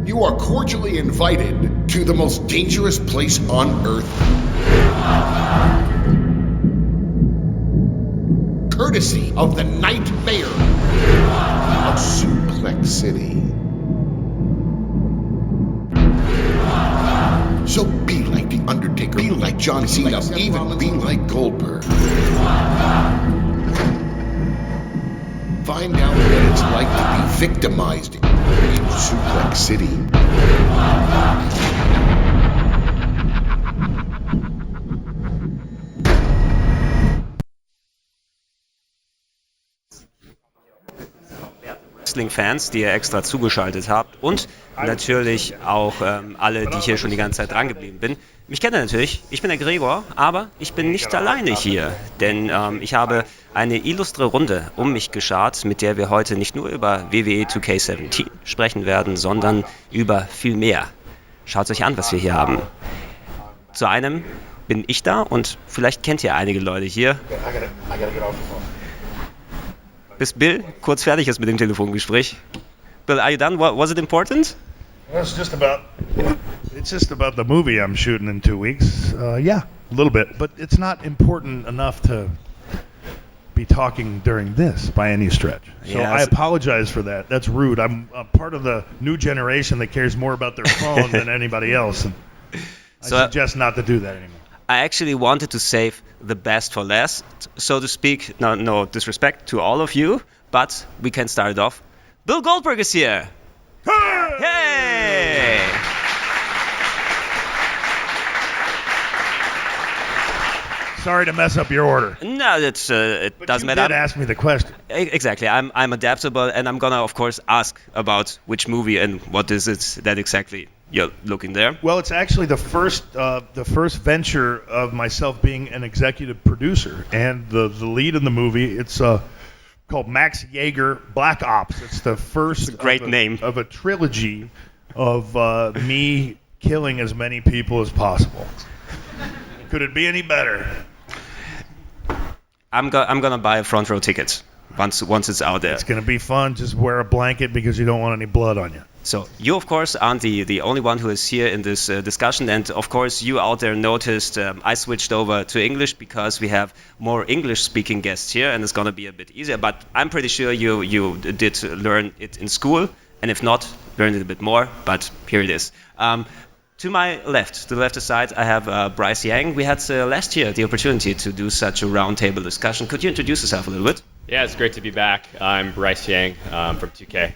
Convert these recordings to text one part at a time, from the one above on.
you are cordially invited to the most dangerous place on Earth. Courtesy of the nightmare of Suplex City. So be like The Undertaker, be like John Cena, even be like Goldberg. Find out what it's like to be victimized in Suplex City. Wrestling-Fans, die ihr extra zugeschaltet habt und natürlich auch alle, die hier schon die ganze Zeit dran geblieben bin. Mich kennt ihr natürlich, ich bin der Gregor, aber ich bin nicht alleine hier, denn ich habe eine illustre Runde um mich geschart, mit der wir heute nicht nur über WWE2K17 sprechen werden, sondern über viel mehr. Schaut euch an, was wir hier haben. Zu einem bin ich da und vielleicht kennt ihr einige Leute hier. Bis Bill kurz fertig ist mit dem Telefongespräch. Bill, are you done? Was it important? Well, it's just about the movie I'm shooting in 2 weeks. Yeah, a little bit, but it's not important enough to be talking during this by any stretch. So I apologize for that. That's rude. I'm a part of the new generation that cares more about their phone than anybody else. And I suggest not to do that anymore. I actually wanted to save the best for last, so to speak. No disrespect to all of you, but we can start it off. Bill Goldberg is here. Hey! Sorry to mess up your order. No, it doesn't matter. You did ask me the question. Exactly. I'm adaptable, and I'm gonna, of course, ask about which movie and what is it that exactly you're looking there. Well, it's actually the first venture of myself being an executive producer, and the lead in the movie. It's called Max Jaeger Black Ops. It's the first name of a trilogy of me killing as many people as possible. Could it be any better? I'm gonna buy a front row ticket once it's out there. It's gonna be fun. Just wear a blanket because you don't want any blood on you. So you, of course, aren't the only one who is here in this discussion, and of course you out there noticed I switched over to English because we have more English-speaking guests here, and it's gonna be a bit easier. But I'm pretty sure you did learn it in school, and if not, learn it a bit more. But here it is. To my left, to the left side, I have Bryce Yang. We had last year the opportunity to do such a roundtable discussion. Could you introduce yourself a little bit? Yeah, it's great to be back. I'm Bryce Yang from 2K,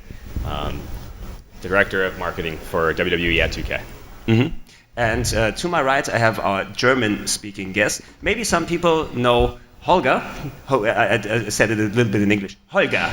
Director of Marketing for WWE at 2K. Mm-hmm. And to my right, I have our German-speaking guest. Maybe some people know Holger. I said it a little bit in English. Holger.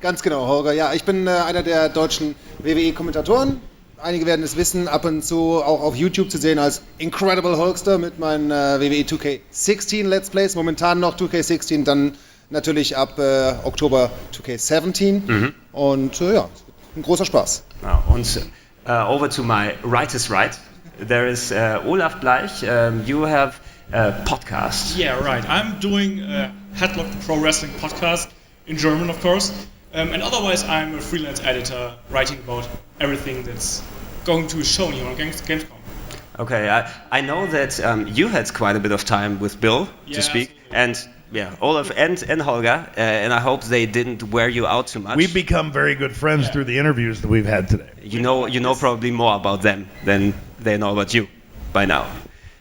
Ganz genau, Holger. Ja, ich bin einer der deutschen WWE-Kommentatoren. Einige werden es wissen, ab und zu auch auf YouTube zu sehen als Incredible Hulkster mit meinen WWE 2K16 Let's Plays. Momentan noch 2K16, dann natürlich ab Oktober 2K17. Mhm. Und ja, ein großer Spaß. Und over to my right is right. There is Olaf Bleich. You have a podcast. Yeah, right. I'm doing a Headlock Pro Wrestling podcast in German, of course. And otherwise, I'm a freelance editor writing about everything that's going to be shown here on Gamescom. Okay, I know that you had quite a bit of time with Bill to speak, and Olaf and Holger, and I hope they didn't wear you out too much. We've become very good friends through the interviews that we've had today. You know probably more about them than they know about you by now.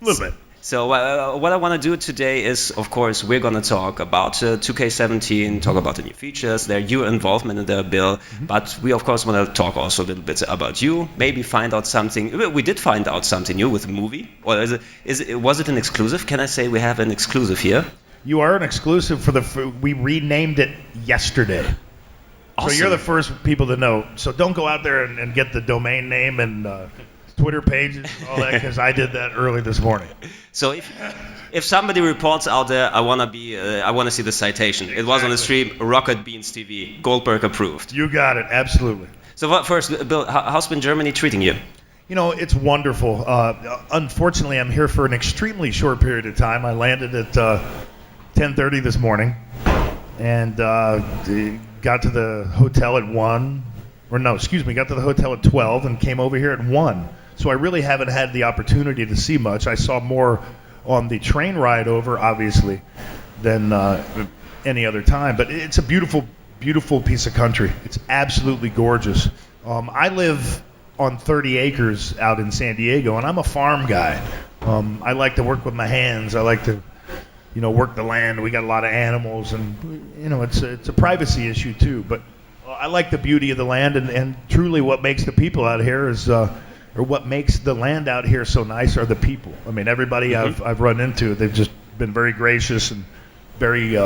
A little bit. So what I want to do today is, of course, we're going to talk about 2K17, talk about the new features, your involvement in the Bill, but we, of course, want to talk also a little bit about you, maybe find out something. We did find out something new with the movie. Or was it an exclusive? Can I say we have an exclusive here? You are an exclusive we renamed it yesterday. Awesome. So you're the first people to know. So don't go out there and get the domain name and Twitter pages and all that, because I did that early this morning. So if somebody reports out there, I want to see the citation. Exactly. It was on the stream, Rocket Beans TV, Goldberg approved. You got it, absolutely. So first, Bill, how's been Germany treating you? You know, it's wonderful. Unfortunately, I'm here for an extremely short period of time. I landed at 10:30 this morning and got to the hotel at 1. got to the hotel at 12 and came over here at 1. So I really haven't had the opportunity to see much. I saw more on the train ride over, obviously, than any other time. But it's a beautiful, beautiful piece of country. It's absolutely gorgeous. I live on 30 acres out in San Diego, and I'm a farm guy. I like to work with my hands. I like to, work the land. We got a lot of animals, and it's a privacy issue too. But I like the beauty of the land, and truly, what makes the people out here is, or what makes the land out here so nice are the people. I mean, everybody I've run into, they've just been very gracious and very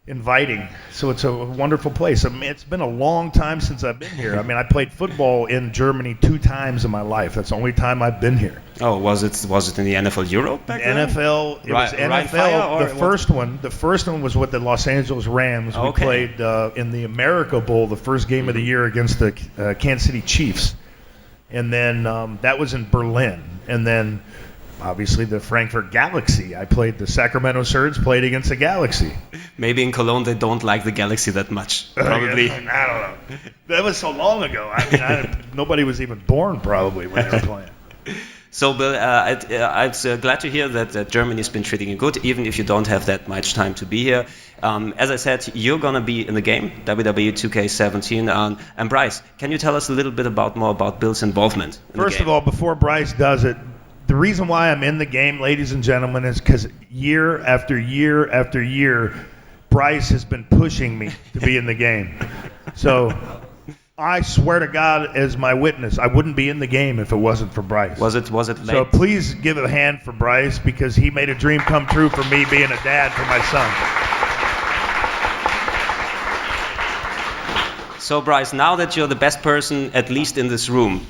inviting. So it's a wonderful place. I mean, it's been a long time since I've been here. I mean, I played football in Germany 2 times in my life. That's the only time I've been here. Oh, was it in the NFL Europe back then? NFL. It was NFL. The first one was with the Los Angeles Rams. We played in the America Bowl, the first game of the year against the Kansas City Chiefs. And then that was in Berlin. And then obviously the Frankfurt Galaxy. I played the Sacramento Surge, played against the Galaxy. Maybe in Cologne they don't like the Galaxy that much. Probably. I don't know. That was so long ago. I mean, nobody was even born probably when they were playing. So, Bill, I'm glad to hear that Germany's been treating you good, even if you don't have that much time to be here. As I said, you're going to be in the game, WWE2K17. And Bryce, can you tell us a little bit more about Bill's involvement in the game? First of all, before Bryce does it, the reason why I'm in the game, ladies and gentlemen, is because year after year after year, Bryce has been pushing me to be in the game. So I swear to God, as my witness, I wouldn't be in the game if it wasn't for Bryce. Was it late? So please give a hand for Bryce, because he made a dream come true for me being a dad for my son. So Bryce, now that you're the best person, at least in this room,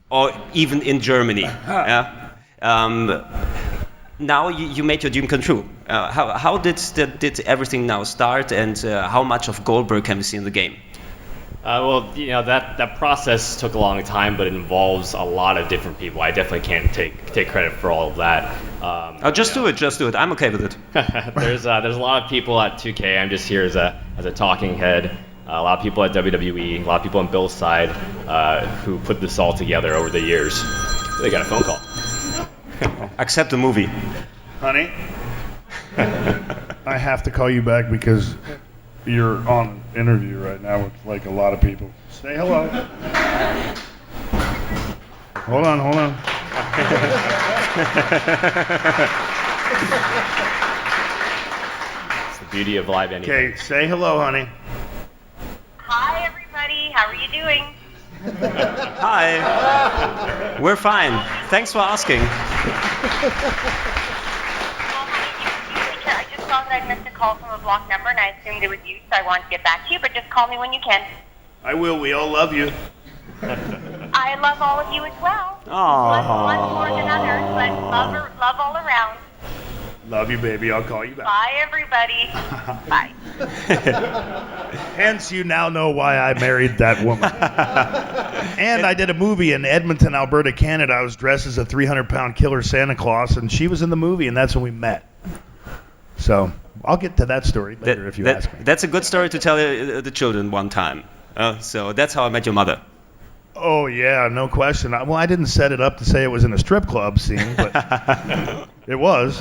or even in Germany, now you made your dream come true. How did everything now start, and how much of Goldberg can we see in the game? That process took a long time, but it involves a lot of different people. I definitely can't take credit for all of that. Just do it. I'm okay with it. There's a lot of people at 2K. I'm just here as a talking head. A lot of people at WWE, a lot of people on Bill's side who put this all together over the years. They got a phone call. Accept the movie. Honey, I have to call you back because you're on an interview right now with like a lot of people. Say hello. Hold on. It's the beauty of live anything. Okay, say hello, honey. Hi, everybody. How are you doing? Hi. We're fine. Thanks for asking. Well, honey, I just saw that I missed a call from a blocked number, and I assumed it was you, so I wanted to get back to you, but just call me when you can. I will. We all love you. I love all of you as well. One more than others, but love all around. Love you, baby. I'll call you back. Bye, everybody. Bye. Hence, you now know why I married that woman. And I did a movie in Edmonton, Alberta, Canada. I was dressed as a 300-pound killer Santa Claus, and she was in the movie, and that's when we met. So I'll get to that story later if you ask me. That's a good story to tell the children one time. So that's how I met your mother. Oh, yeah, no question. Well, I didn't set it up to say it was in a strip club scene, but it was.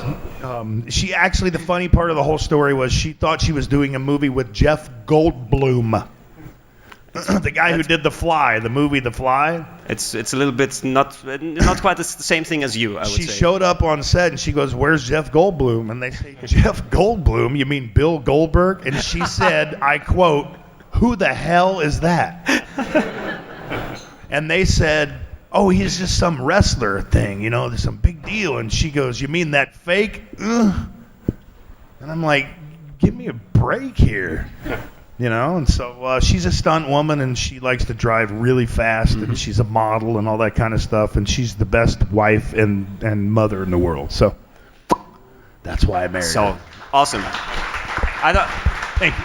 She actually, the funny part of the whole story was she thought she was doing a movie with Jeff Goldblum, the guy who did The Fly, the movie The Fly. It's a little bit not quite the same thing as you, I would say. She showed up on set and she goes, "Where's Jeff Goldblum?" And they say, "Jeff Goldblum? You mean Bill Goldberg?" And she said, I quote, "Who the hell is that?" And they said, "Oh, he's just some wrestler thing, there's some big deal." And she goes, "You mean that fake?" Ugh. And I'm like, give me a break here. And so she's a stunt woman, and she likes to drive really fast, and she's a model and all that kind of stuff, and she's the best wife and mother in the world. So that's why I married her. So, awesome. Thank you.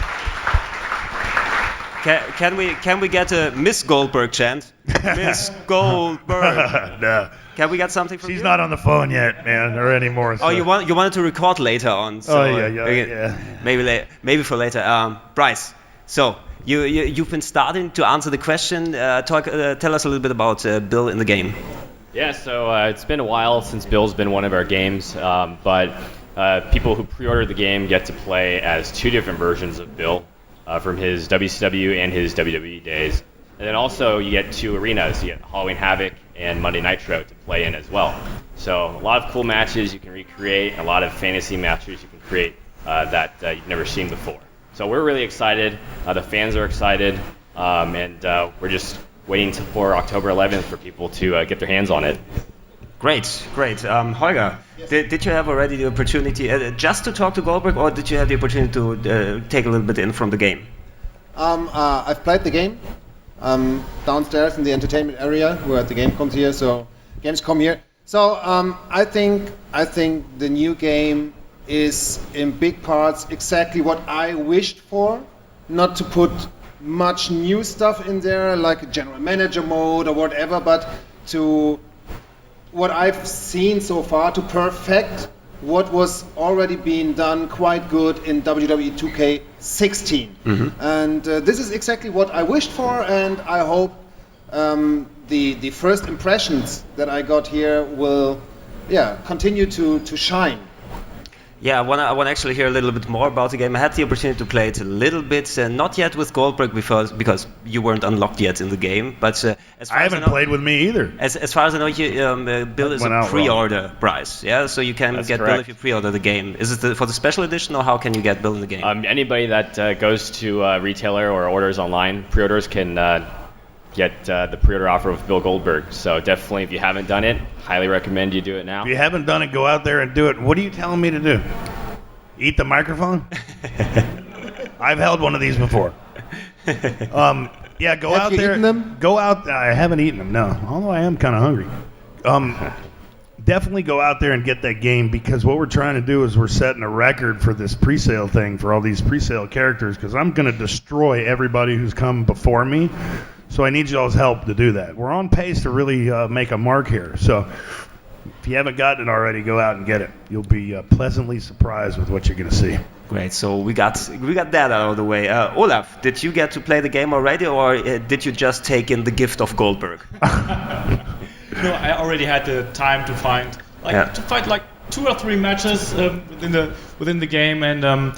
Can we get a Miss Goldberg chant? Miss Goldberg. No. Can we get something from you? She's not on the phone yet, man, or anymore. So. Oh, you wanted to record later on. So, yeah. Maybe for later. Bryce, so you've been starting to answer the question. Tell us a little bit about Bill in the game. Yeah, so it's been a while since Bill's been one of our games, but people who pre-order the game get to play as 2 different versions of Bill from his WCW and his WWE days. And then also you get 2 arenas. You get Halloween Havoc and Monday Nitro to play in as well. So a lot of cool matches you can recreate, and a lot of fantasy matches you can create that you've never seen before. So we're really excited. The fans are excited, and we're just waiting for October 11th for people to get their hands on it. Great. Holger, did you have already the opportunity just to talk to Goldberg, or did you have the opportunity to take a little bit in from the game? I've played the game downstairs in the entertainment area. We're at the gamescom here, so gamescom here. So I think the new game is in big parts exactly what I wished for. Not to put much new stuff in there, like a general manager mode or whatever, but to what I've seen so far, to perfect what was already being done quite good in WWE2K17. Mm-hmm. And this is exactly what I wished for, and I hope the first impressions that I got here will continue to shine. Yeah, I want to actually hear a little bit more about the game. I had the opportunity to play it a little bit, not yet with Goldberg because you weren't unlocked yet in the game. But as far I as haven't I know, played with me either. As far as I know, Bill is a pre-order price. Yeah, so you can get correct. Bill if you pre-order the game. Is it for the special edition, or how can you get Bill in the game? Anybody that goes to a retailer or orders online, pre-orders can get the pre-order offer with Bill Goldberg. So definitely, if you haven't done it, highly recommend you do it now. If you haven't done it, go out there and do it. What are you telling me to do? Eat the microphone? I've held one of these before. Go Have out you there. eaten them? Go out. I haven't eaten them, no. Although I am kind of hungry. Definitely go out there and get that game, because what we're trying to do is we're setting a record for this pre-sale thing for all these pre-sale characters, because I'm going to destroy everybody who's come before me. So I need y'all's help to do that. We're on pace to really make a mark here. So if you haven't gotten it already, go out and get it. You'll be pleasantly surprised with what you're going to see. Great, so we got that out of the way. Olaf, did you get to play the game already, or did you just take in the gift of Goldberg? No, I already had the time to fight like 2 or 3 matches within the game, and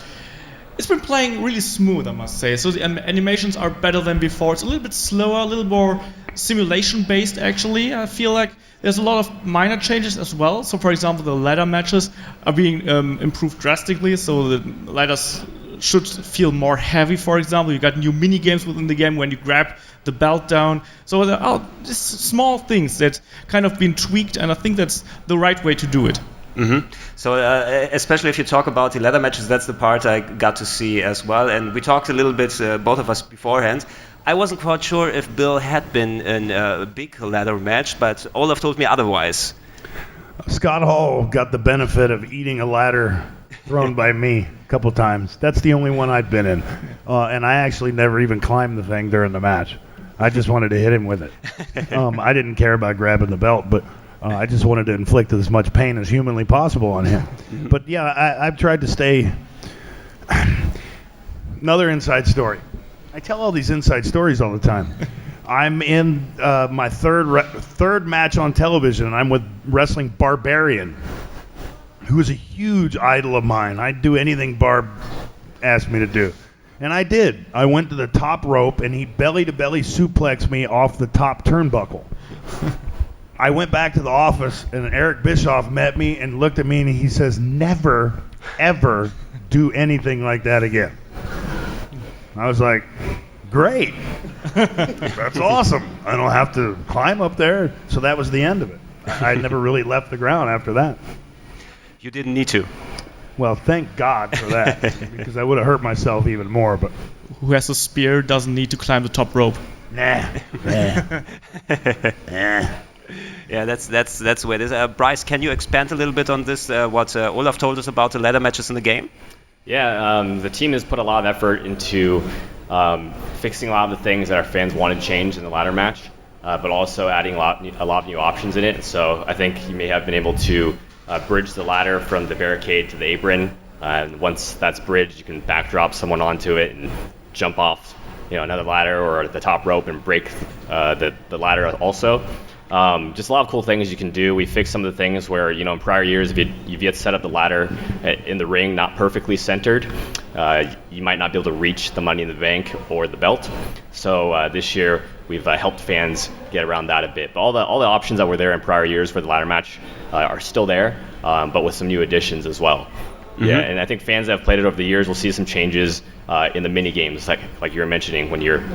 it's been playing really smooth, I must say. So the animations are better than before. It's a little bit slower, a little more simulation-based, actually. I feel like there's a lot of minor changes as well. So, for example, the ladder matches are being improved drastically. So the ladders should feel more heavy, for example. You got new mini games within the game when you grab the belt down. So there are just small things that kind of been tweaked, and I think that's the right way to do it. Mm-hmm. So especially if you talk about the ladder matches, that's the part I got to see as well. And we talked a little bit, both of us beforehand. I wasn't quite sure if Bill had been in a big ladder match, but Olaf told me otherwise. Scott Hall got the benefit of eating a ladder thrown by me a couple times. That's the only one I've been in. And I actually never even climbed the thing during the match. I just wanted to hit him with it. I didn't care about grabbing the belt, but I just wanted to inflict as much pain as humanly possible on him. But yeah, I've tried to stay... Another inside story. I tell all these inside stories all the time. I'm in my third match on television, and I'm with Wrestling Barbarian, who is a huge idol of mine. I'd do anything Barb asked me to do. And I did. I went to the top rope, and he belly-to-belly suplexed me off the top turnbuckle. I went back to the office, and Eric Bischoff met me and looked at me, and he says, "Never, ever do anything like that again." I was like, great. That's awesome. I don't have to climb up there. So that was the end of it. I never really left the ground after that. You didn't need to. Well, thank God for that, because I would have hurt myself even more. But Who has a spear doesn't need to climb the top rope. nah. Yeah, that's the way it is. Bryce, can you expand a little bit on this? What Olaf told us about the ladder matches in the game? Yeah, the team has put a lot of effort into fixing a lot of the things that our fans wanted change in the ladder match, but also adding a lot of new options in it. And so I think you may have been able to bridge the ladder from the barricade to the apron. And once that's bridged, you can backdrop someone onto it and jump off another ladder or the top rope and break the ladder also. Just a lot of cool things you can do. We fixed some of the things where, in prior years, if you had set up the ladder in the ring not perfectly centered, you might not be able to reach the Money in the Bank or the belt. So this year, we've helped fans get around that a bit. But all the options that were there in prior years for the ladder match are still there, but with some new additions as well. Mm-hmm. Yeah, and I think fans that have played it over the years will see some changes in the mini games, like you were mentioning,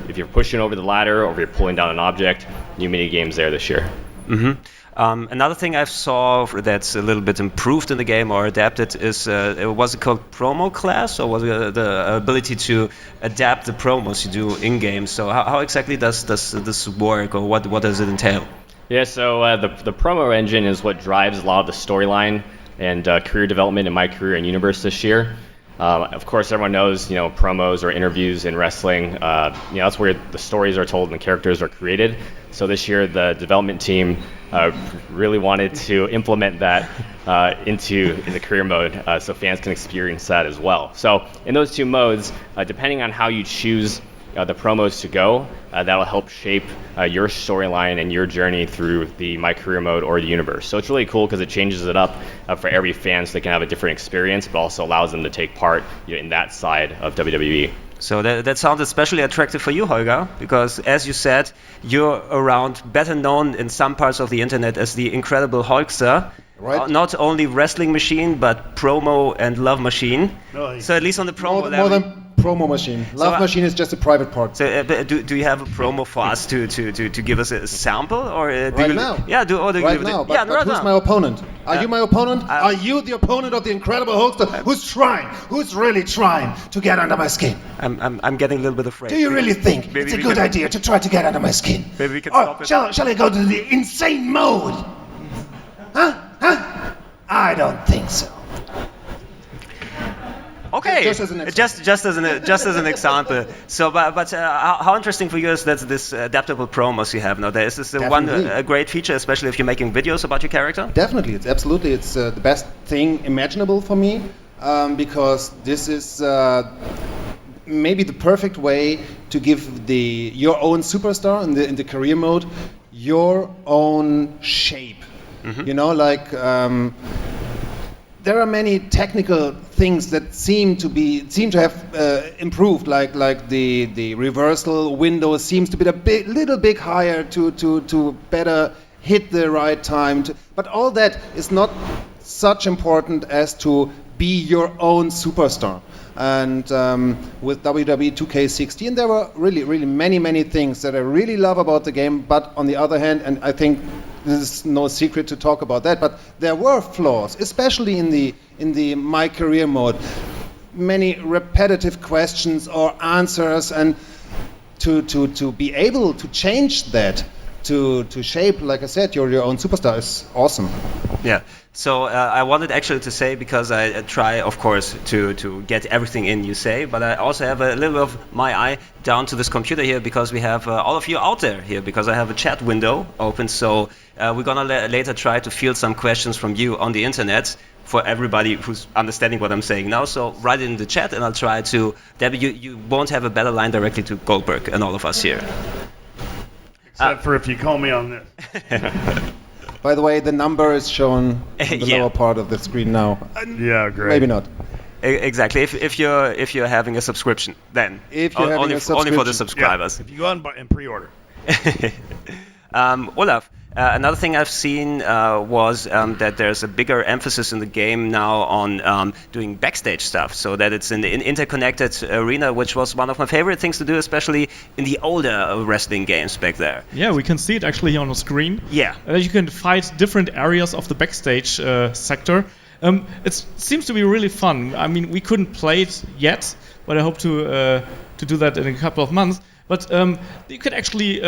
if you're pushing over the ladder or if you're pulling down an object, new mini games there this year. Mm-hmm. Another thing I saw that's a little bit improved in the game or adapted is, was it called promo class, or was it the ability to adapt the promos you do in game? So how exactly does this work, or what does it entail? Yeah, so the promo engine is what drives a lot of the storyline and career development in my career and universe this year. Of course, everyone knows, promos or interviews in wrestling. That's where the stories are told and the characters are created. So this year, the development team really wanted to implement that in the career mode, so fans can experience that as well. So in those two modes, depending on how you choose the promos to go, that'll help shape your storyline and your journey through the My Career mode or the universe. So it's really cool because it changes it up for every fan so they can have a different experience, but also allows them to take part in that side of WWE. So that sounds especially attractive for you, Holger, because as you said, you're around, better known in some parts of the internet as the Incredible Hulkster. Right. Not only wrestling machine, but promo and love machine. No, so at least on the promo level. More than promo machine. Love machine is just a private part. So do you have a promo for us to give us a sample, or right now? Yeah, right now. But who's my opponent? Are you my opponent? Are you the opponent of the Incredible Hulkster? Who's really trying to get under my skin? I'm getting a little bit afraid. Do you really think it's a good idea to try to get under my skin? Maybe we can stop it. Shall I go to the insane mode? Huh? I don't think so. Okay, just as an example. So, but how interesting for you is that this adaptable promos you have now? Is this a great feature, especially if you're making videos about your character? Definitely, it's the best thing imaginable for me, because this is maybe the perfect way to give your own superstar in the career mode your own shape. Mm-hmm. There are many technical things that seem to have improved, like the reversal window seems to be little bit higher to better hit the right time. But all that is not such important as to be your own superstar. And with WWE2K17, there were really many things that I really love about the game. But on the other hand, and I think this is no secret to talk about that, but there were flaws, especially in the My Career mode. Many repetitive questions or answers, and to be able to change that, to shape, like I said, your own superstar is awesome. Yeah. So I wanted actually to say, because I try, of course, to get everything in you say, but I also have a little of my eye down to this computer here, because we have all of you out there here, because I have a chat window open. So we're going to later try to field some questions from you on the internet for everybody who's understanding what I'm saying now. So write it in the chat, and I'll try to... you won't have a better line directly to Goldberg and all of us here. Except for if you call me on this. By the way, the number is shown in the lower part of the screen now. Yeah, great. Maybe not. Exactly. If you're having a subscription, then only for the subscribers. Yeah. If you go out and pre-order. Olaf, another thing I've seen was that there's a bigger emphasis in the game now on doing backstage stuff, so that it's an interconnected arena, which was one of my favorite things to do, especially in the older wrestling games back there. Yeah, we can see it actually here on the screen. Yeah. You can fight different areas of the backstage sector. It seems to be really fun. I mean, we couldn't play it yet, but I hope to do that in a couple of months. But you can actually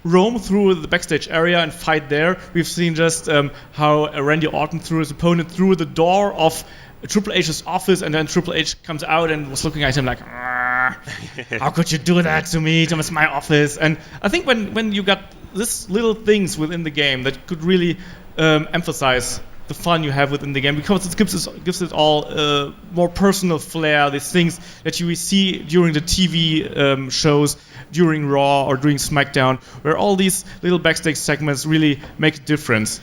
roam through the backstage area and fight there. We've seen just how Randy Orton threw his opponent through the door of Triple H's office, and then Triple H comes out and was looking at him like, how could you do that to me? That was my office. And I think when you got these little things within the game that could really emphasize the fun you have within the game, because it gives it all more personal flair. These things that you see during the TV shows, during Raw or during SmackDown, where all these little backstage segments really make a difference.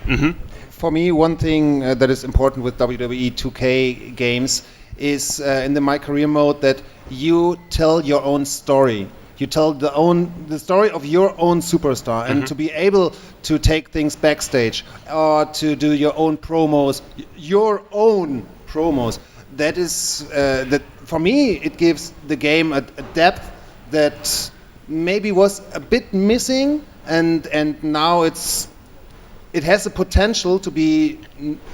Mm-hmm. For me, one thing that is important with WWE 2K games is in the My Career mode that you tell your own story. You tell the story of your own superstar, and to be able to take things backstage or to do your own promos, that is that for me it gives the game a depth that maybe was a bit missing, and now it has the potential to be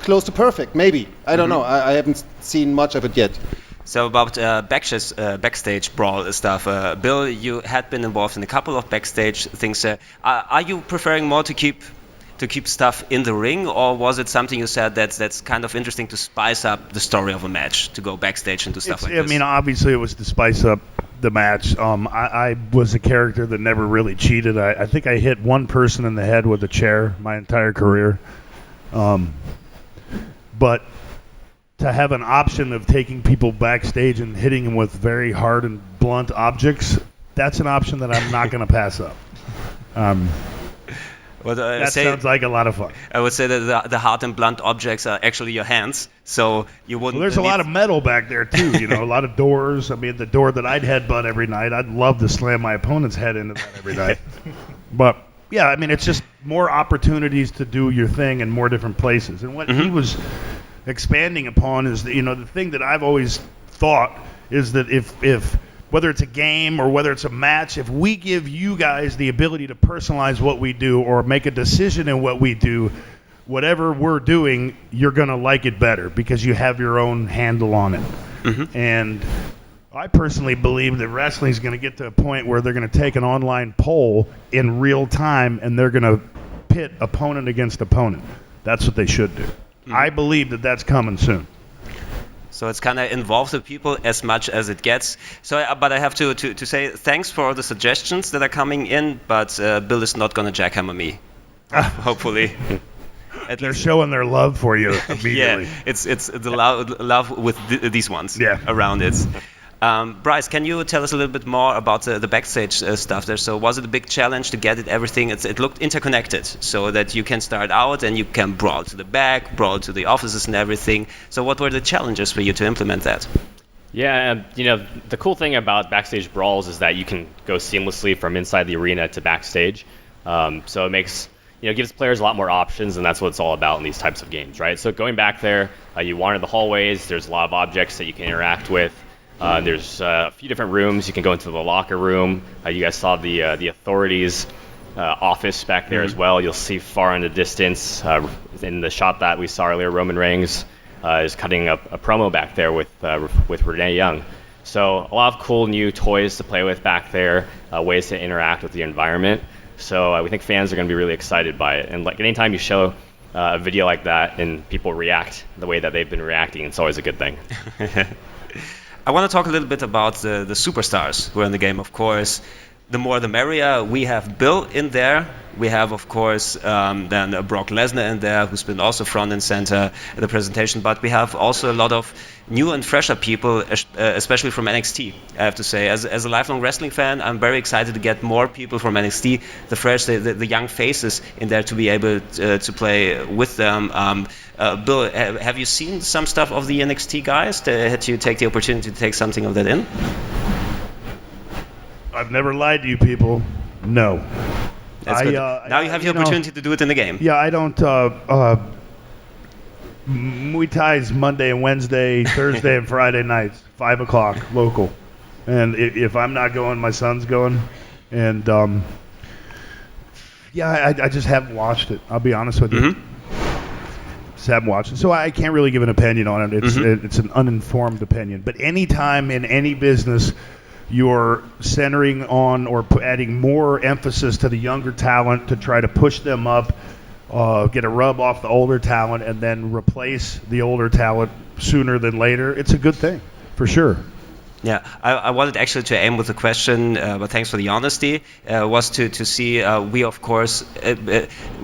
close to perfect. Maybe, I don't know. I haven't seen much of it yet. So about backstage brawl stuff, Bill, you had been involved in a couple of backstage things. Are you preferring more to keep stuff in the ring, or was it something you said that's kind of interesting to spice up the story of a match, to go backstage and do stuff like this? I mean, obviously it was to spice up the match. I was a character that never really cheated. I think I hit one person in the head with a chair my entire career. But to have an option of taking people backstage and hitting them with very hard and blunt objects, that's an option that I'm not going to pass up. That sounds like a lot of fun. I would say that the hard and blunt objects are actually your hands, so you wouldn't... Well, there's a lot of metal back there, too, a lot of doors. I mean, the door that I'd headbutt every night, I'd love to slam my opponent's head into that every night. But, yeah, I mean, it's just more opportunities to do your thing in more different places. And what he was expanding upon is, the thing that I've always thought is that if whether it's a game or whether it's a match, if we give you guys the ability to personalize what we do or make a decision in what we do, whatever we're doing, you're going to like it better because you have your own handle on it. And I personally believe that wrestling is going to get to a point where they're going to take an online poll in real time and they're going to pit opponent against opponent. That's what they should do. I believe that that's coming soon. So it's kind of involve the people as much as it gets. So, but I have to say thanks for all the suggestions that are coming in, but Bill is not going to jackhammer me, hopefully. They're showing their love for you immediately. Yeah, it's the love with these ones around it. Bryce, can you tell us a little bit more about the backstage stuff there? So was it a big challenge to get everything? It looked interconnected, so that you can start out and you can brawl to the back, brawl to the offices and everything. So what were the challenges for you to implement that? Yeah, the cool thing about backstage brawls is that you can go seamlessly from inside the arena to backstage. So it makes gives players a lot more options, and that's what it's all about in these types of games, right? So going back there, you wander the hallways. There's a lot of objects that you can interact with. There's a few different rooms. You can go into the locker room. You guys saw the authorities' office back there as well. You'll see far in the distance, in the shot that we saw earlier, Roman Reigns is cutting up a promo back there with Renee Young. So a lot of cool new toys to play with back there, ways to interact with the environment. So we think fans are going to be really excited by it. And like anytime you show a video like that and people react the way that they've been reacting, it's always a good thing. I want to talk a little bit about the superstars who are in the game, of course. The more the merrier. We have Bill in there. We have, of course, then Brock Lesnar in there, who's been also front and center at the presentation. But we have also a lot of new and fresher people, especially from NXT, I have to say. As a lifelong wrestling fan, I'm very excited to get more people from NXT, the fresh, the young faces in there to be able to play with them. Bill, have you seen some stuff of the NXT guys? Had you take the opportunity to take something of that in? I've never lied to you people. No. That's good. Now you have the opportunity to do it in the game. Yeah, I don't. Muay Thai's Monday and Wednesday, Thursday and Friday nights, 5 o'clock local. And if I'm not going, my son's going. And I just haven't watched it. I'll be honest with you. Just haven't watched it. So I can't really give an opinion on it. It's an uninformed opinion. But anytime in any business you're centering on or adding more emphasis to the younger talent to try to push them up, get a rub off the older talent, and then replace the older talent sooner than later, it's a good thing, for sure. Yeah, I wanted actually to aim with a question, but thanks for the honesty, was to see, we of course,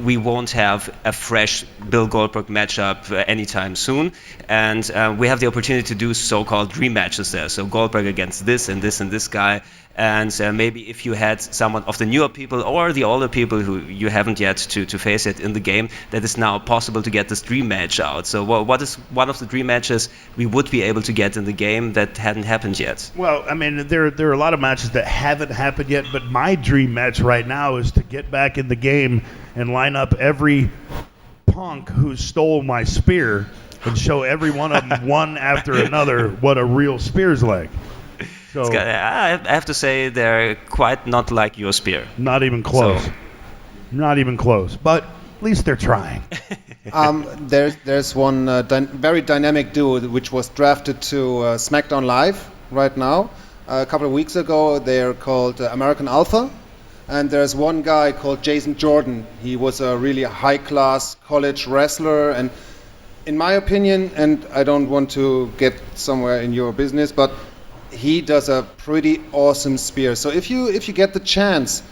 we won't have a fresh Bill Goldberg matchup anytime soon, and we have the opportunity to do so-called dream matches there, so Goldberg against this and this and this guy, and maybe if you had someone of the newer people or the older people who you haven't yet to face it in the game, that is now possible to get this dream match out. So what is one of the dream matches we would be able to get in the game that hadn't happened yet? Well, I mean, there are a lot of matches that haven't happened yet, but my dream match right now is to get back in the game and line up every punk who stole my spear and show every one of them one after another what a real spear's like. So, I have to say they're quite not like your spear. Not even close. So. Not even close. But at least they're trying. There's one very dynamic duo which was drafted to SmackDown Live right now. A couple of weeks ago, they're called American Alpha. And there's one guy called Jason Jordan. He was a really high-class college wrestler. And in my opinion, and I don't want to get somewhere in your business, but he does a pretty awesome spear. So if you get the chance,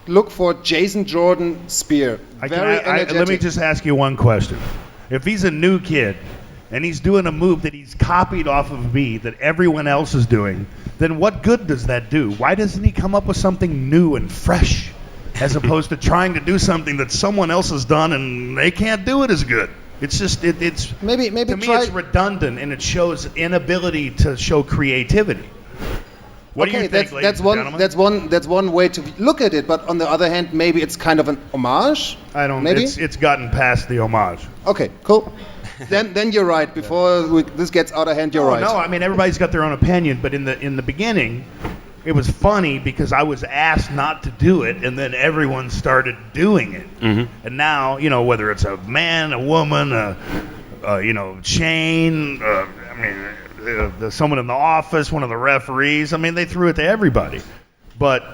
look for Jason Jordan spear. Let me just ask you one question. If he's a new kid and he's doing a move that he's copied off of me that everyone else is doing, then what good does that do? Why doesn't he come up with something new and fresh as opposed to trying to do something that someone else has done and they can't do it as good? It's just it's maybe to me it's redundant and it shows inability to show creativity. What do you think, ladies and gentlemen? That's one way to look at it. But on the other hand, maybe it's kind of an homage. I don't. Maybe it's gotten past the homage. Okay, cool. then you're right. Before this gets out of hand, you're right. No, I mean everybody's got their own opinion, but in the beginning, it was funny because I was asked not to do it, and then everyone started doing it. Mm-hmm. And now, whether it's a man, a woman, Shane, someone in the office, one of the referees. I mean, they threw it to everybody. But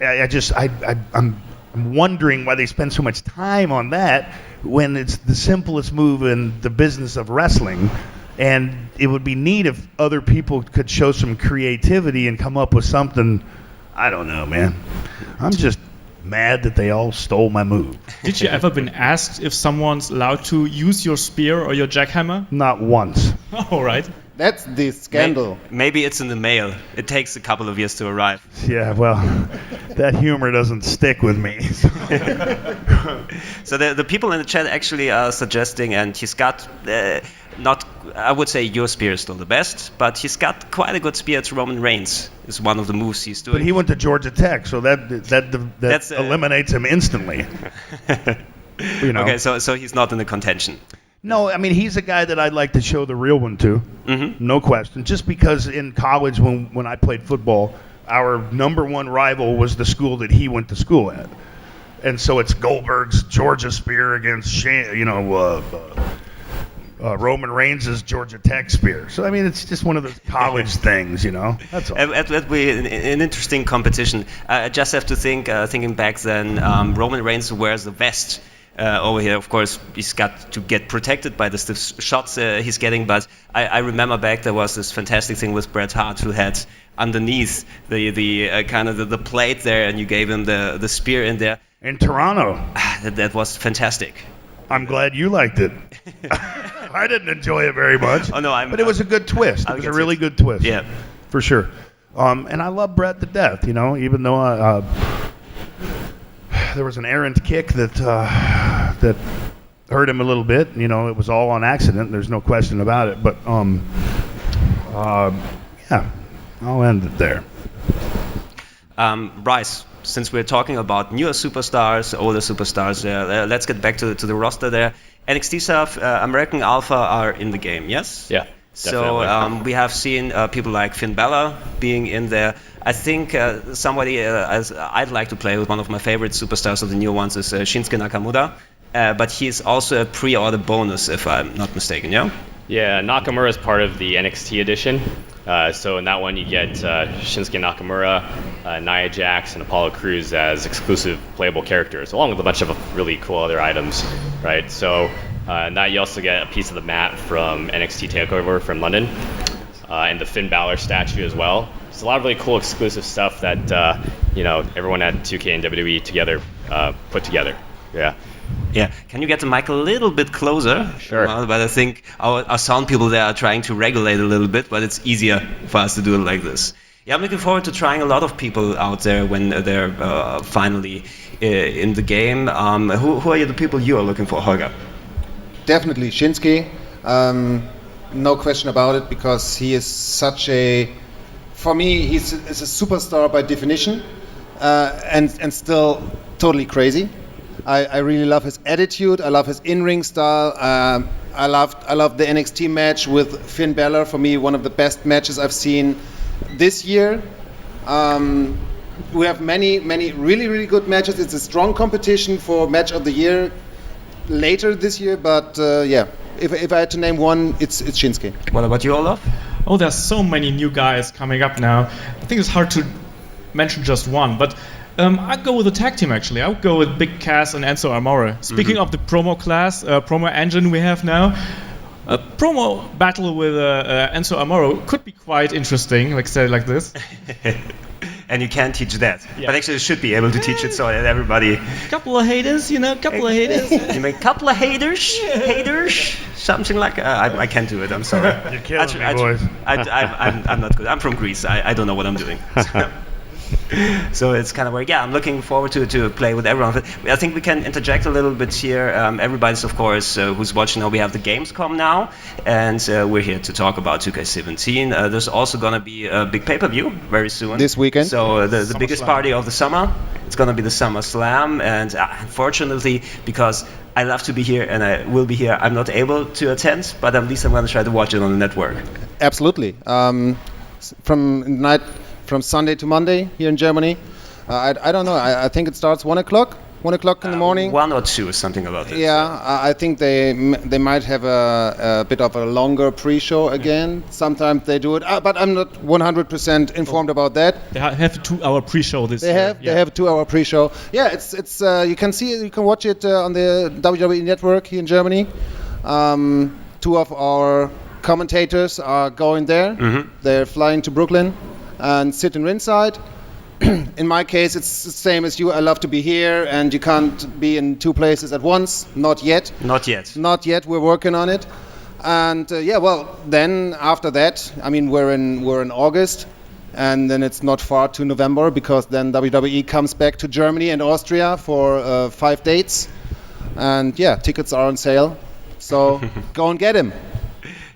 I'm wondering why they spend so much time on that when it's the simplest move in the business of wrestling. And it would be neat if other people could show some creativity and come up with something. I don't know, man. I'm just mad that they all stole my move. Did you ever been asked if someone's allowed to use your spear or your jackhammer? Not once. All right. That's the scandal. Maybe it's in the mail. It takes a couple of years to arrive. Yeah, well, that humor doesn't stick with me. So the people in the chat actually are suggesting, and he's got I would say your spear is still the best, but he's got quite a good spear to Roman Reigns. Is one of the moves he's doing. But he went to Georgia Tech, so that eliminates him instantly. Okay, so he's not in the contention. No, I mean, he's a guy that I'd like to show the real one to, no question. Just because in college when I played football, our number one rival was the school that he went to school at. And so it's Goldberg's Georgia spear against, Roman Reigns' Georgia Tech spear. So, I mean, it's just one of those college things, That's all. That be an interesting competition. I just have to thinking back then, Roman Reigns wears the vest. Over here, of course, he's got to get protected by the stiff shots he's getting, but I remember back there was this fantastic thing with Bret Hart who had underneath the kind of the plate there, and you gave him the spear in there. In Toronto. That was fantastic. I'm glad you liked it. I didn't enjoy it very much. Oh no, but it was a good twist. It was a really good twist. Yeah, for sure. And I love Bret to death. Even though there was an errant kick that hurt him a little bit. It was all on accident. There's no question about it. But yeah, I'll end it there. Bryce, since we're talking about newer superstars, older superstars, let's get back to the roster there. NXT stuff, American Alpha are in the game, yes? Yeah. So we have seen people like Finn Balor being in there. I think somebody as I'd like to play with, one of my favorite superstars of the new ones, is Shinsuke Nakamura. But he's also a pre-order bonus, if I'm not mistaken, yeah? Yeah, Nakamura is part of the NXT edition. So in that one, you get Shinsuke Nakamura, Nia Jax, and Apollo Crews as exclusive playable characters, along with a bunch of really cool other items, right? So in that you also get a piece of the mat from NXT TakeOver from London. and the Finn Balor statue as well. It's a lot of really cool exclusive stuff that everyone at 2K and WWE together put together. Yeah. Yeah, can you get the mic a little bit closer? Sure. But I think our sound people there are trying to regulate a little bit, but it's easier for us to do it like this. Yeah, I'm looking forward to trying a lot of people out there when they're finally in the game. Who are the people you are looking for, Holger? Definitely Shinsuke. No question about it, because he is such a... For me, he's a superstar by definition, and still totally crazy. I really love his attitude. I love his in-ring style. I love the NXT match with Finn Balor. For me, one of the best matches I've seen this year. We have many really, really good matches. It's a strong competition for match of the year later this year. But if I had to name one, it's Shinsuke. What about you, Olaf? Oh, there's so many new guys coming up now. I think it's hard to mention just one, but I'd go with the tag team, actually. I would go with Big Cass and Enzo Amore. Speaking of the promo class, promo engine we have now, a promo battle with Enzo Amore could be quite interesting, like say like this. And you can't teach that. Yeah. But actually you should be able to teach it so that everybody... Couple of haters, couple of haters. You mean couple of haters? Haters? Something like... I can't do it, I'm sorry. You're killing me, boys. I'm not good. I'm from Greece. I don't know what I'm doing. So it's kind of where, I'm looking forward to play with everyone. I think we can interject a little bit here. Everybody's, of course, who's watching now, we have the Gamescom now, and we're here to talk about 2K17. There's also going to be a big pay-per-view very soon. This weekend. So the biggest party of the summer, it's going to be the Summer Slam, and unfortunately, because I love to be here and I will be here, I'm not able to attend, but at least I'm going to try to watch it on the network. Absolutely. From Sunday to Monday here in Germany. I don't know. I think it starts 1 o'clock. 1 o'clock in the morning. 1 or 2, something about this. Yeah, I think they might have a bit of a longer pre-show again. Sometimes they do it, but I'm not 100% informed about that. They have a 2-hour pre-show this year. They have a 2-hour pre-show. Yeah, it's you can watch it on the WWE network here in Germany. 2 of our commentators are going there. Mm-hmm. They're flying to Brooklyn and sit in ringside. In my case, it's the same as you. I love to be here, and you can't be in 2 places at once. Not yet. Not yet. Not yet. We're working on it. And then after that, I mean, we're in August, and then it's not far to November, because then WWE comes back to Germany and Austria for 5 dates, and tickets are on sale. So go and get them.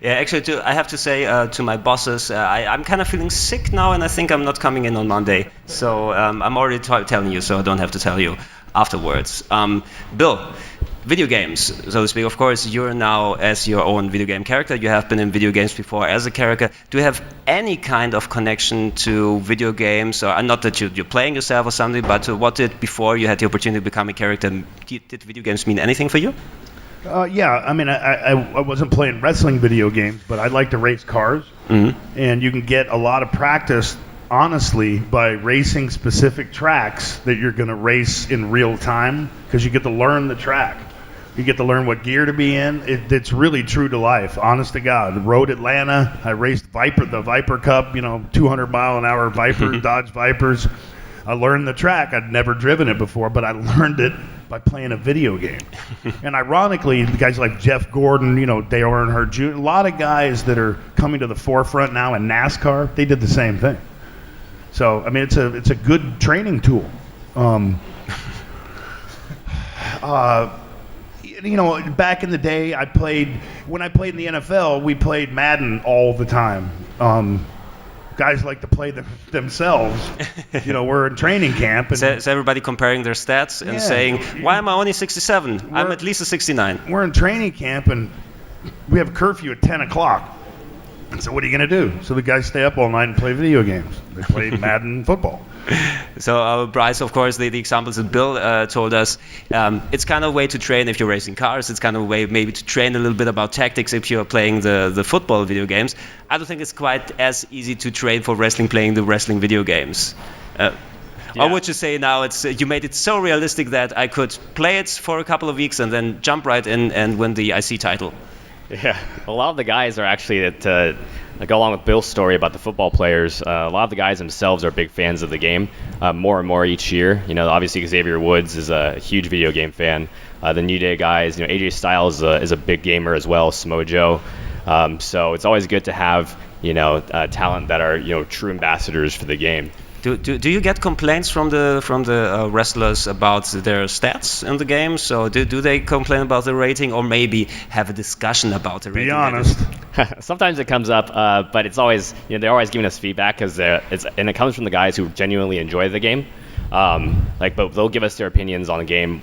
Yeah, actually, I have to say to my bosses, I'm kind of feeling sick now, and I think I'm not coming in on Monday. So I'm already telling you, so I don't have to tell you afterwards. Bill, video games, so to speak. Of course, you're now as your own video game character. You have been in video games before as a character. Do you have any kind of connection to video games? Or not that you're playing yourself or something, but what did before you had the opportunity to become a character? Did video games mean anything for you? I mean, I wasn't playing wrestling video games, but I like to race cars. Mm-hmm. And you can get a lot of practice, honestly, by racing specific tracks that you're going to race in real time, because you get to learn the track. You get to learn what gear to be in. It's really true to life, honest to God. Road Atlanta, I raced the Viper Cup, 200-mile-an-hour Viper, Dodge Vipers. I learned the track. I'd never driven it before, but I learned it by playing a video game. And ironically, guys like Jeff Gordon, Dale Earnhardt Jr., a lot of guys that are coming to the forefront now in NASCAR, they did the same thing. So, I mean, it's a good training tool. Back in the day, when I played in the NFL, we played Madden all the time. Guys like to play themselves. We're in training camp. And so everybody comparing their stats and saying, why am I only 67? I'm at least a 69. We're in training camp, and we have a curfew at 10 o'clock. So what are you going to do? So the guys stay up all night and play video games. They play Madden football. So Bryce, of course, the examples that Bill told us, it's kind of a way to train if you're racing cars. It's kind of a way maybe to train a little bit about tactics if you're playing the football video games. I don't think it's quite as easy to train for wrestling playing the wrestling video games. Or would you say now you made it so realistic that I could play it for a couple of weeks and then jump right in and win the IC title? Yeah, a lot of the guys are actually at go along with Bill's story about the football players, a lot of the guys themselves are big fans of the game, more and more each year. Obviously Xavier Woods is a huge video game fan. The New Day guys, AJ Styles is a big gamer as well, Smojo. So it's always good to have, talent that are, true ambassadors for the game. Do you get complaints from the wrestlers about their stats in the game? So do they complain about the rating, or maybe have a discussion about the rating? Be honest. Sometimes it comes up, but it's always they're always giving us feedback and it comes from the guys who genuinely enjoy the game. But they'll give us their opinions on the game,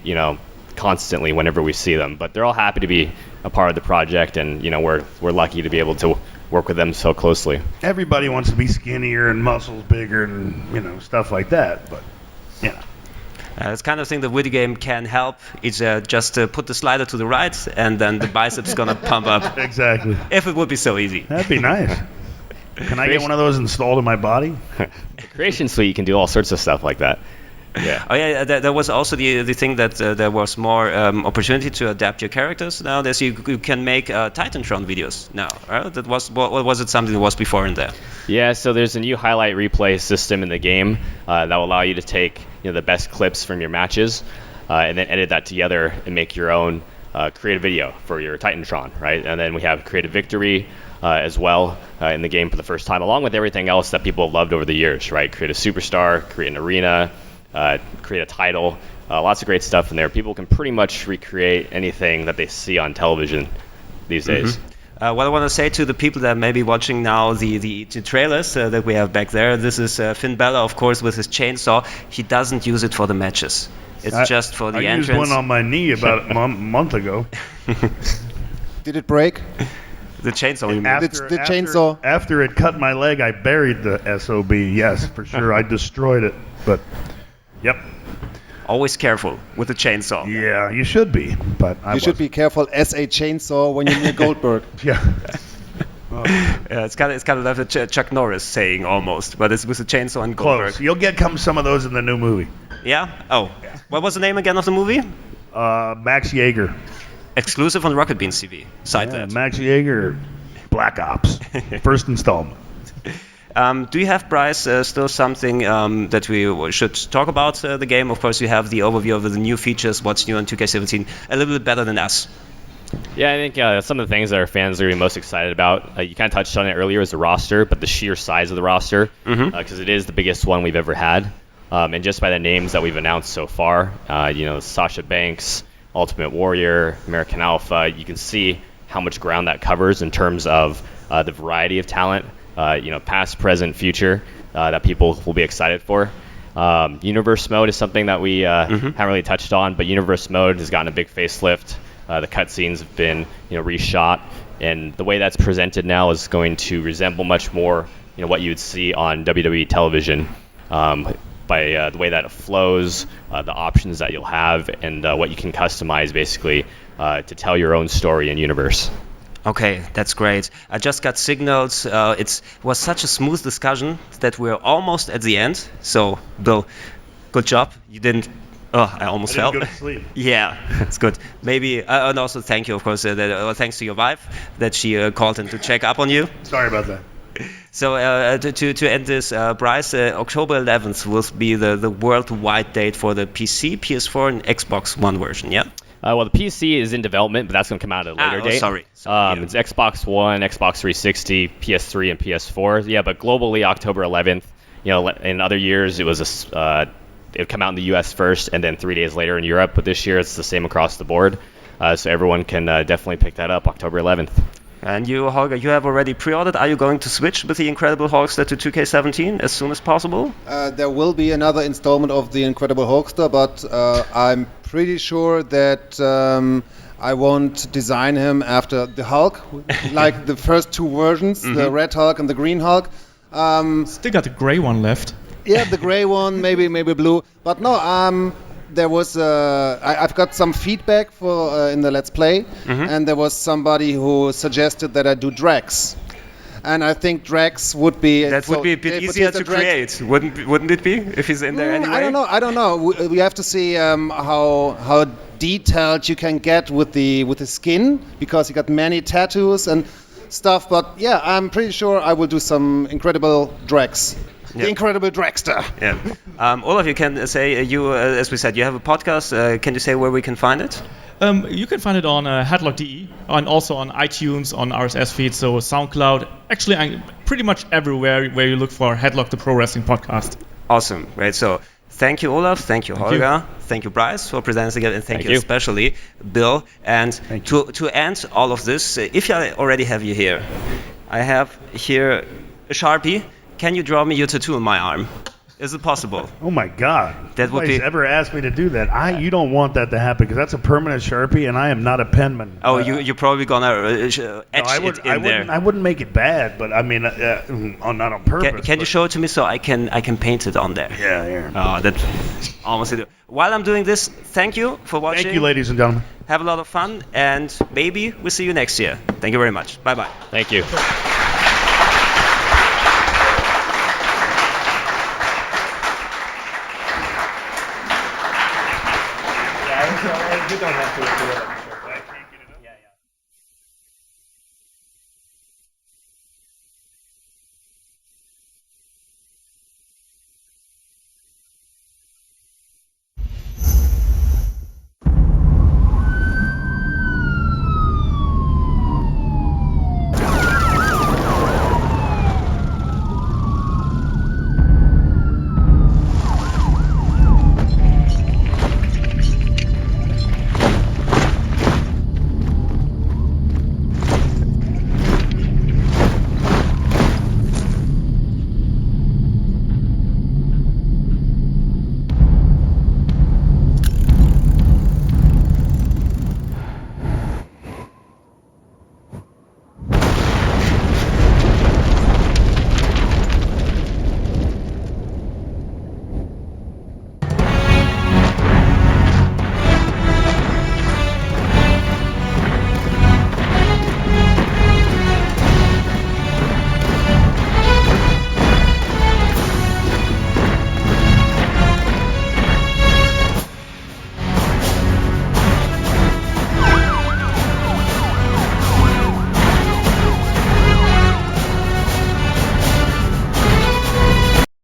constantly whenever we see them. But they're all happy to be a part of the project, and we're lucky to be able to work with them so closely. Everybody wants to be skinnier and muscles bigger and stuff like that, but it's kind of thing the video game can help. It's just put the slider to the right, and then the biceps gonna pump up. Exactly. If it would be so easy. That'd be nice. Can I get one of those installed in my body? The Creation Suite, you can do all sorts of stuff like that. Yeah. Oh yeah, there was also the thing that there was more opportunity to adapt your characters. Now there's you can make Titantron videos now. Right? That was it something that was before in there? Yeah, so there's a new highlight replay system in the game that will allow you to take the best clips from your matches and then edit that together and make your own creative video for your Titantron, right? And then we have Creative Victory as well in the game for the first time, along with everything else that people have loved over the years, right? Create a superstar, create an arena. Create a title, lots of great stuff in there. People can pretty much recreate anything that they see on television these days. What I want to say to the people that may be watching now the trailers that we have back there, this is Finn Balor, of course, with his chainsaw. He doesn't use it for the matches. It's just for the entrance. I used one on my knee about a month ago. Did it break? The chainsaw, you mean? The chainsaw. After it cut my leg, I buried the SOB, yes, for sure. I destroyed it, but... Yep. Always careful with the chainsaw. Yeah, you should be, but you should be careful as a chainsaw when you're near Goldberg. Yeah. Yeah, it's kind of like a Chuck Norris saying almost, but it's with a chainsaw and Goldberg. Close. You'll get some of those in the new movie. Yeah. Oh. Yeah. What was the name again of the movie? Max Jaeger. Exclusive on Rocket Beans TV. Max Jaeger, Black Ops, first installment. Do you have, Bryce, still something that we should talk about the game? Of course, you have the overview of the new features, what's new on 2K17, a little bit better than us. Yeah, I think some of the things that our fans are going to be most excited about, you kind of touched on it earlier, is the roster, but the sheer size of the roster, because it is the biggest one we've ever had. And just by the names that we've announced so far, Sasha Banks, Ultimate Warrior, American Alpha, you can see how much ground that covers in terms of the variety of talent. Past, present, future that people will be excited for. Universe mode is something that we haven't really touched on, but Universe mode has gotten a big facelift. The cutscenes have been reshot, and the way that's presented now is going to resemble much more what you would see on WWE television by the way that it flows, the options that you'll have, and what you can customize basically to tell your own story in Universe. Okay, that's great. I just got signals. It was such a smooth discussion that we're almost at the end. So, Bill, good job. You didn't... Oh, I almost fell. Go to sleep. Yeah, it's good. Maybe... and also thank you, of course. Thanks to your wife that she called in to check up on you. Sorry about that. So to end this, Bryce, October 11th will be the worldwide date for the PC, PS4, and Xbox One version, yeah? Well, the PC is in development, but that's going to come out at a later date. Sorry. It's Xbox One, Xbox 360, PS3, and PS4. Yeah, but globally, October 11th. In other years, it was it would come out in the U.S. first, and then 3 days later in Europe. But this year, it's the same across the board. So everyone can definitely pick that up October 11th. And you, Holger, you have already pre-ordered. Are you going to switch with the Incredible Hulkster to 2K17 as soon as possible? There will be another installment of the Incredible Hulkster, but I'm pretty sure that I won't design him after the Hulk, like the first two versions, the Red Hulk and the Green Hulk. Still got the gray one left. Yeah, the gray one, maybe blue. But no, there was I've got some feedback for in the Let's Play, and there was somebody who suggested that I do Drax. And I think Drax would be... That would be a bit easier to create, wouldn't it be, if he's in there anyway? I don't know. We have to see how detailed you can get with the skin, because he got many tattoos, and stuff, but yeah, I'm pretty sure I will do some incredible drags. The incredible dragster. Yeah. Olaf, you can say, as we said, you have a podcast. Can you say where we can find it? You can find it on headlock.de and also on iTunes, on RSS feed, so SoundCloud. Actually, I'm pretty much everywhere where you look for Headlock the Pro Wrestling Podcast. Awesome. Great. So thank you, Olaf. Thank you, Holger. Thank you, Bryce, for presenting it. And thank you especially, Bill. And to end all of this, if I already have you here, I have here a Sharpie. Can you draw me your tattoo on my arm? Is it possible? Oh my God! That would Nobody's ever asked me to do that. You don't want that to happen because that's a permanent Sharpie, and I am not a penman. Oh, you're probably gonna etch it in there. I wouldn't make it bad, but I mean, not on purpose. Can you show it to me so I can paint it on there? Yeah. Oh, that's almost it. While I'm doing this, thank you for watching. Thank you, ladies and gentlemen. Have a lot of fun, and maybe we'll see you next year. Thank you very much. Bye bye. Thank you. You don't have to do it.